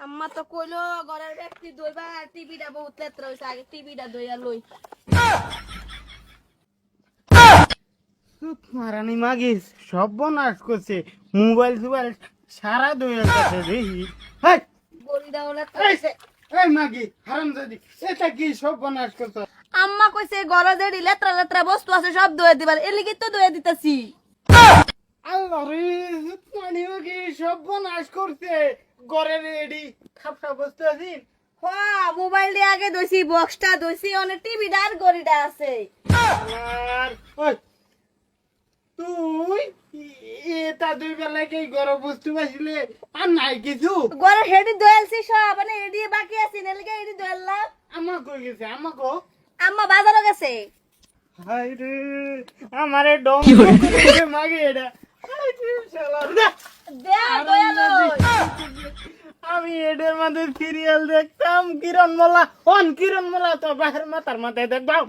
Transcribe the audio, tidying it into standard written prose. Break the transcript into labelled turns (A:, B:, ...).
A: আম্মা তো কইলো ঘরের ব্যক্তি দইবা টিভিটা বহুত লেত্রা হইছে আগে টিভিটা দইয়া লই
B: মারানি মাগিস সব বনাশ করছে মোবাইল সুবাইল সারা দুই কাছে দেখি হাই
A: গড়িটাও লেত্রা হইছে
B: এই মাগি হারামজাদি এটা কি সব বনাশ করছ
A: আম্মা কইছে ঘরে যেডি লেত্রা লেত্রা বস্তু আছে সব দইয়া দিবার এর লাগি তো দইয়া দিতাছি
B: আল্লাহ রে মানিও কি সব বনাশ করছে ঘরের এডি খাপটা বসতে আছিস
A: হ্যাঁ মোবাইল দিয়ে আগে দইছি বক্সটা দইছি অনেক টিভিটা আর গড়িটা আছে
B: আর ওই তুই এটা দুই বেলায় কি গরম বুঝতে পারছিলে আর নাই কিছু
A: ঘরে হেডি দইলছি সব মানে এডি বাকি আছে এর লাগি এডি দইলাম
B: আমার কই গেছে আমাকে
A: আম্মা বাজারে গেছে
B: হাই রে আমারে ডং মাগে এটা হাই রে শালা
A: দেয়া দইয়া লই
B: আমি এদের মধ্যে সিরিয়াল দেখতাম কিরণ মোলা তো বাহির মাথার মাথায় দেখবাম